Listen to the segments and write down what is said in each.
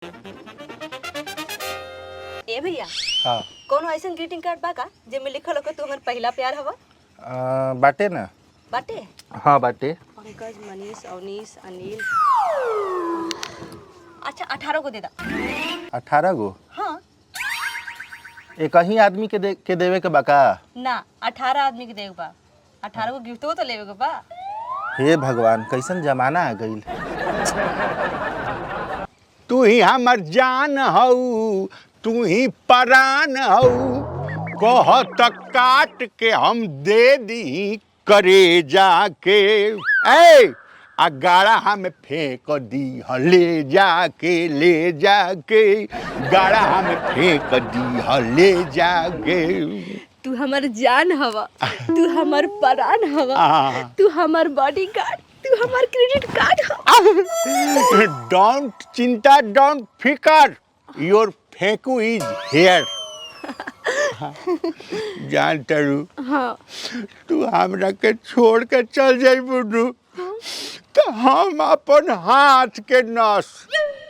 ए भैया, हाँ कोनो ऐसा ग्रीटिंग कार्ड बा का जेमे लिखल हो कि तू हमर पहला प्यार हवा? बाटे ना। बाटे? हाँ बाटे। पंकज, मनीष, अवनीश, अनिल। अच्छा 18 को दे दा। 18 गो हाँ एक ही आदमी के देवे के बका। ना, 18 आदमी के देवे बा। 18 को गिफ्ट तो लेवे के बा। हे भगवान, कैसन जमाना आ गईल। तू ही हमर जान हऊ, तू ही परान हऊ, कह तक काट के हम दे दी करे जाके। ए आ गाड़ा हमें फेंक दी ले जाके गाड़ा हमें फेंक दी ले जाके। तू हमर जान हवा, तू हमर परान हवा, तू हमर बॉडीगार्ड, तू हमर क्रेडिट कार्ड हवा। डोंट चिंता, डोंट फिकर, योर फेंकू इज हेयर। जान तरू, हाँ तू हमरा के छोड़ के चल जाई बुड्डू, तो हम अपन हाथ के नस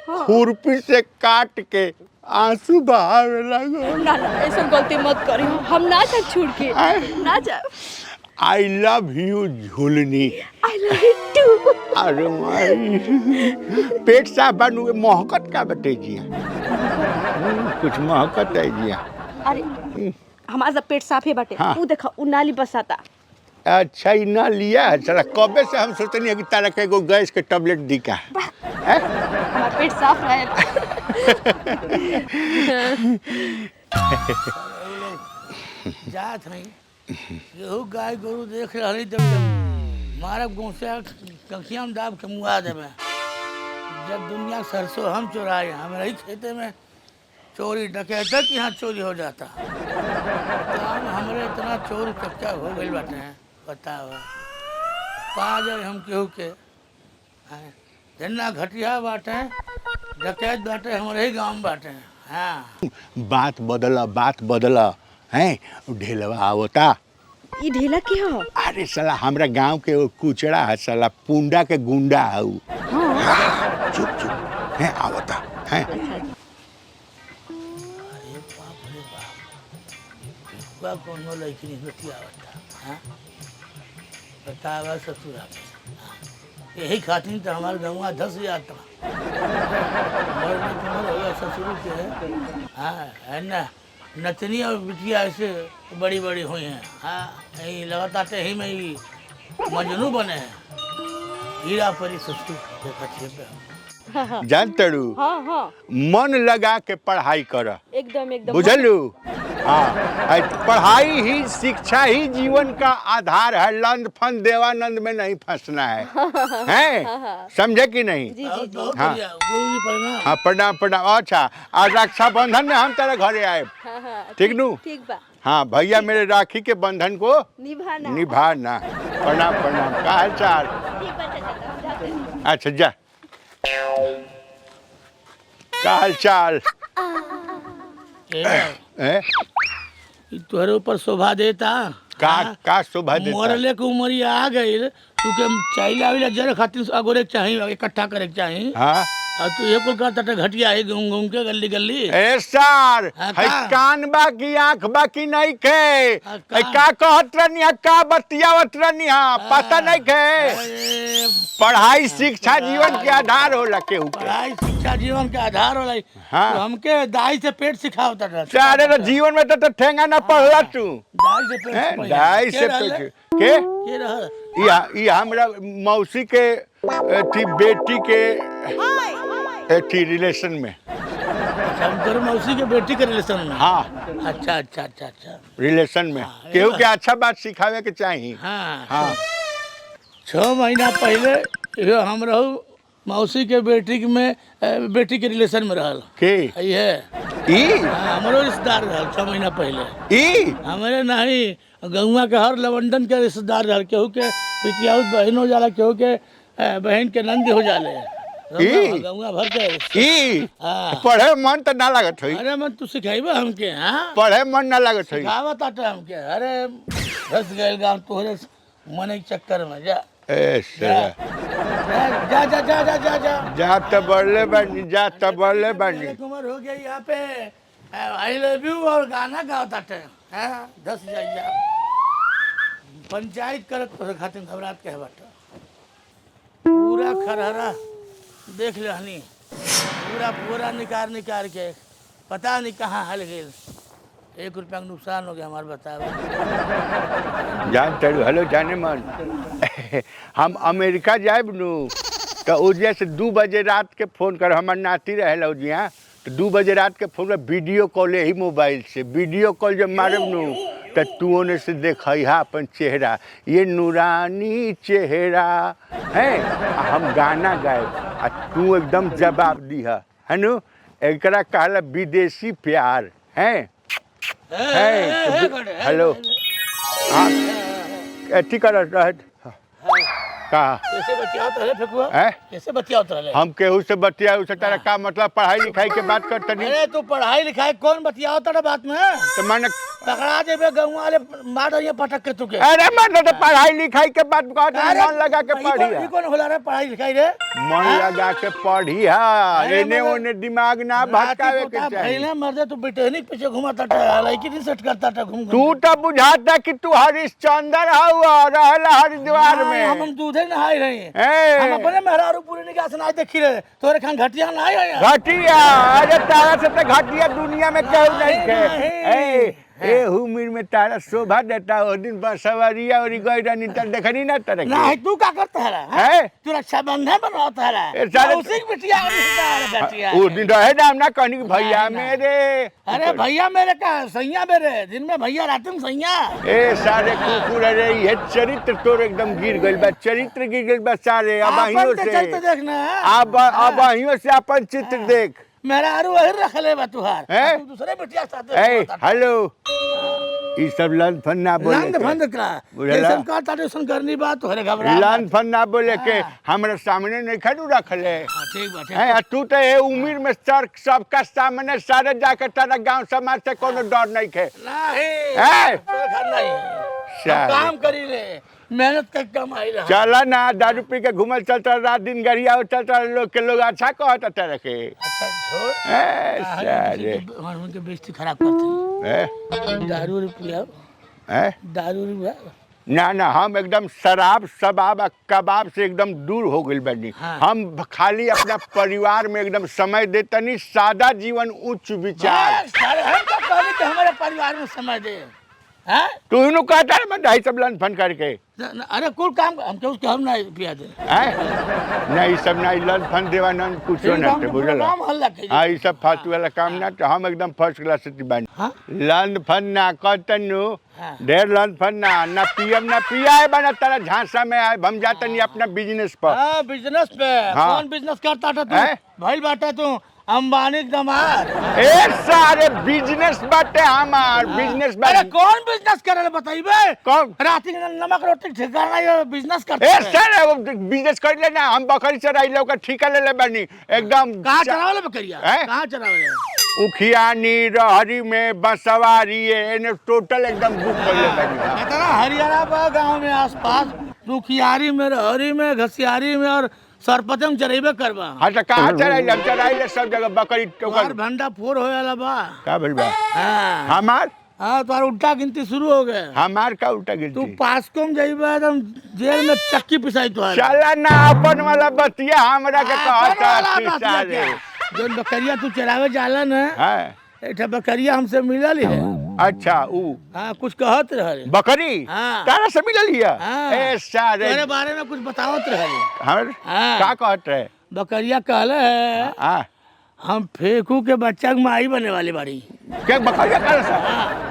खुरपी से काट के आंसू बहावे लगो। ना ना, ऐसा गलती मत करी। हम ना जा छोड़ के, ना जा। आई लव यू झुलनी। I love you too. अरे माई, पेट साफ बनू, महकत का बटे जिया, कुछ महकत है जिया। अरे हमारा सब पेट साफ है बाटे। हाँ। ऊ देखा, ऊ नाली बसाता। अच्छा ही ना लिया है चला, कबे से हम सोचनी है कि तारा के एगो गैस के टैबलेट दी का। हमारा पेट साफ रहे। जात नहीं केहू गाय गोरू देख रही तब मारब गौसे कखिया में दाब के मुआ देवे। जब दुनिया सरसों हम चुराए, हमारे ही खेते में चोरी डकैतक यहाँ चोरी हो जाता। काम हमारे इतना चोर चक्का हो गई बाटे हैं, बताओ पा जाए हम केहू के। जिन्ना घटिया बाटे डकैत बाटे हमारे ही गाँव में बाटे हैं। हाँ बात बदला हैं, ढेलवा आवता। ये ढेला के हो? अरे साला हमरा गांव के वो कुचड़ा है, साला पुंडा के गुंडा है उ। हाँ। चुप चुप हैं, आवता हैं। अरे बाप रे बाप, बा कोनो लड़की नहीं बेटी आवता। हाँ बतावा ससुरा में, यही खातिर तो हमारे गंवा धस जाता। तुम्हारे होगा ससुर के। हाँ है ना, नतनी और बिटिया ऐसे बड़ी बड़ी हुई हैं। हाँ यही लगातार यही में ही मजनू बने हैं। हीरा परी ससुर पे जान तड़ू, हाँ हाँ मन लगा के पढ़ाई कर, एकदम एकदम। बुझलू। हाँ, पढ़ाई ही शिक्षा ही जीवन का आधार है। लंद फंद देवानंद में नहीं फंसना है, हैं? समझे कि नहीं? जी जी जी। हाँ। गुरुजी प्रणाम। हाँ प्रणाम प्रणाम। अच्छा आज रक्षाबंधन में हम तेरे घरे आए, हाँ हाँ ठीक नू? ठीक बा। हाँ भैया मेरे राखी के बंधन को निभाना। निभाना। प्रणाम प्रणाम। का हाल चाल? ठीक बा चाचा, हम जाते हैं। अच्छा जा। का हाल चाल? हैं? तुहरे ऊपर शोभा देता। का शोभा देता? मरले के उमरिया आ गई, तू के चाहिए आविला जरे खातिर अगोरे के चाहिए, इकट्ठा करे के चाहिए। हाँ और तू ये को कहता था घटिया है घूम घूम के गली गली। ए सार, हाँ, है का? कान बा की आँख बा की नहीं खे? हाँ, है का कहत रहनी है, का बतियावत रहनी है, पता नहीं खे? अरे, पढ़ाई शिक्षा जीवन के आधार होला केहू के। पढ़ाई शिक्षा जीवन के आधार होला। हाँ। तो हमके दाई से पेट सिखावता था। सारे तो जीवन में तो ठेंगा ना पढ़ला तू। दाई से पेट हैं? सिखाया। दाई के से रहले? पेट के? के रहल? ये हमरा मौसी के थी बेटी के थी रिलेशन में। शंकर मौसी के बेटी के रिलेशन में। हाँ अच्छा अच्छा अच्छा अच्छा। रिलेशन में हाँ, केहू ये के अच्छा बात सिखावे के चाहिए। हाँ हाँ 6 महीना पहले ये हम रहू मौसी के बेटी के रिलेशन में रहल। के ये ई हमारो रिश्तेदार रहल 6 महीना पहले। ई हमारे नहीं, गौवा के हर लवंडन के रिश्तेदार रहल। केहू के पितियाउत बहन हो जाला, केहू के बहन के नंद हो जाले। गौवा भर के। ई हाँ। पढ़े मन तो ना लागत है। अरे मन तू सिखाइबा हमके। हाँ पढ़े मन ना लागत है। सिखावत आटे हमके। अरे फंस गए गाँव तोहरे मन के चक्कर में। जा ए साला जा जा जा जा जा जा जा त बढ़ले बानी जा त बढ़ले बानी उम्र हो गई यहाँ पे आई लव यू और गाना गाता थे 10,000 जा पंचायत करत तो खातिर घबरात के बाटा पूरा खरहरा देख लहनी पूरा पूरा निकार के पता नहीं कहाँ हल गेल 1 रुपया का नुकसान हो गया हमारे बतावे जान चलू हेलो जाने मन हम अमेरिका जाए नु तो उजिया से 2 बजे रात के फोन कर हमार नाती रहे उजिया तो 2 बजे रात के फोन में वीडियो कॉल ही मोबाइल से वीडियो कॉल जब मारब नु तो तू ओने से देखा अपन चेहरा ये नूरानी चेहरा है हम गाना गाए आ तू एकदम जवाब दिया है नु एकरा कहला विदेशी प्यार है हेलो हाँ अथी कर का कैसे बतियाओ तो फेकुआ हैं? कैसे बतियाओ तो हम केहू से बतिया उसे तारा का मतलब पढ़ाई लिखाई के बात करते नहीं अरे तू पढ़ाई लिखाई कौन बतियाओ तेरा बात में तो मैंने पकड़ा देबे गाँव वाले मार रही पटक के तुके अरे मतलब तो पढ़ाई लिखाई के बात कहते मन लगा के पढ़ी कौन होला रे पढ़ाई लिखाई रे मन लगा के पढ़ी एने ओने दिमाग ना भटकावे के चाहिए पहले मर्दे तू बिटेनिक पीछे घुमाता था लड़की नहीं सेट करता था घूम तू तो बुझाता कि तू हरिश्चंद्र हवा रहला हरिद्वार में हम दूधे नहाई रही ए। हम अपने मेहरारू पूरी निगाह से नहीं देखी रहे तोरे खान घटिया नहाई रही घटिया अरे तारा से तो घटिया दुनिया में केहू नहीं नहीं, थे ए उम्र में तारा शोभा देता ओ दिन बस सवारिया और गई रहनी त देखनी ना तरह नहीं तू क्या करता है है तू रक्षाबंधन बनाता है ए, सारे- उसी की बिटिया का रिश्ता है बेटिया उस दिन रहे ना हम ना कहनी कि भैया नहीं, मेरे अरे भैया मेरे का सैया मेरे दिन में भैया रात में सैया ए सारे कुकुर अरे ये चरित्र तोर एकदम गिर गइल बा चरित्र गिर गइल बा सारे अबाहियों अपन ते चलते से देखना अब अबाहियों से अपन चित्र देख मेरा आरू वही रख ले बा तुहार हैं? तू दूसरे बिटिया के साथ ए हेलो ई सब लन फन ना बोले लंग फंद का बुझला? जैसन का तारेसन करनी बात तोहरे घबरा लन फन ना बोले के हमरा सामने नहीं खड़ू रखले ठीक बा ठीक है तू तो ये उम्र में सर सबका सामने सारे जाके तारा गांव समाज से कोनो डर नहीं खे नहीं है तोरे घर नहीं सारे। काम करी ले मेहनत कर कमाई रहा चला ना दारू पी के घूमल चलता रात दिन गरिया चलता लोग के लोग अच्छा कहता तरह के अच्छा छोड़ ए सारे उनके बेइज्जती खराब करते ए दारू पिया ए दारू पिया ना ना हम एकदम शराब शबाब और कबाब से एकदम दूर हो गए बनी हाँ। हम खाली अपना परिवार में एकदम समय देतनी सादा जीवन उच्च विचार सारे हम तो कहली कि हमारे परिवार में समय दे हैं तू इनु कहता है मैं ढाई सब लन फन करके अरे कुल काम हम क्यों हम नहीं पिया दे हैं नहीं सब ना लन फन देवानंद कुछ ना थे बुझल काम हल्ला के हाँ ये सब फालतू वाला काम ना तो हम एकदम फर्स्ट क्लास से बनी हाँ लन फन ना कहतनु हाँ। ढेर लन फन ना पीएम ना पिया है बना तारा झांसा में आए हम जातनी अपना बिजनेस पर हाँ बिजनेस पे हाँ। कौन बिजनेस करता था हैं? तू भाई बाटा तू अंबानी के दामाद ए सारे बिजनेस बाटे हमार बिजनेस अरे बाटे कौन बिजनेस करे बताइबे कौन राती के नमक रोटी ठिकाना ये बिजनेस करते ए हैं सर वो बिजनेस कर लेना हम बकरी चराई लोग ठिका ले ले बनी एकदम कहाँ चरावले बकरिया हैं? कहाँ चरावले उखियानी रहरी में बसवारी है टोटल एकदम बुक कर ले बनी इतना हरियाणा बा गांव में आसपास दुखियारी में रहरी में घसियारी में और सरपते में चरेबे करबा हाँ तो कहाँ चराई ले हम चराई ले सब जगह बकरी तोहर भंडा फोर होएला बा का बोल बा हाँ हमार हाँ तुम्हारा उल्टा गिनती शुरू हो गए हमार का उल्टा तू गिनती पासको में जाइबे एकदम जेल में चक्की पिसाई तो चला ना अपन वाला बतिया हमरा के कहता सारे जो बकरिया तू चरावे जाला ना हां एठा बकरिया हमसे मिलल है अच्छा ऊ हाँ कुछ कहत रहे बकरी हाँ। तारा से मिलल हिया हाँ। ए सारे तेरे बारे में कुछ बतावत रहे हमर हाँ। का कहत रहे बकरिया कहले है हां हम फेंकू के बच्चा के माई बने वाली बाड़ी के बकरी कलसा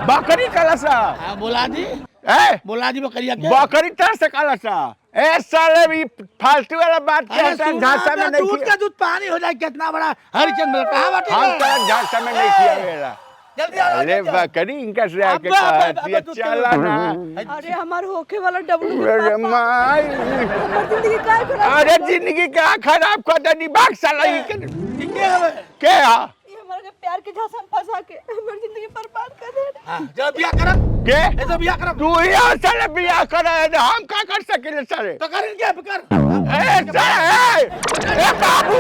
बकरी कलसा हाँ बोला दी ए बोला दी बकरिया के बकरी तरह से कलसा ए साले भी फालतू वाला बात अरे कहता सुना झांसा में ना, नहीं दूध किया का दूध पानी हो जाए कितना बड़ा हरिचंद्र कहाँ बाटे हम रे? तो झांसा में नहीं किया मेरा जल्दी आओ, अरे जल्दी आओ। बकरी इनका से आके अब्बा, कहती है तू चला ना अरे हमार होके वाला डब्लू अरे माई हमार जिंदगी काय खराब अरे जिंदगी का खराब कर दनी बाग साला ये के ठीक है के हा ये हमारे के प्यार के झांसा में फंसा के हमारी जिंदगी बर्बाद कर दे। हां जब बियाह करब के ऐसा बियाह करब तू यहाँ साले बियाह करे हम का कर सकिले साले तो करें क्या कर ए बाबू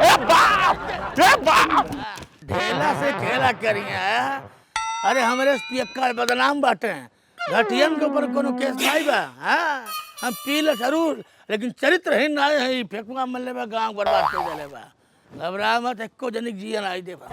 ए बाप ए बाप ढेला से खेला करिए अरे हमारे पियक्का बदनाम बाटे घटियन के ऊपर कोनो केस नहीं बा हां हम पीले जरूर लेकिन चरित्रहीन ना है फेकुआ मल्ले बा गांव बर्बाद कर देले बा घबरा मत एको जनिक जियन आई दे बा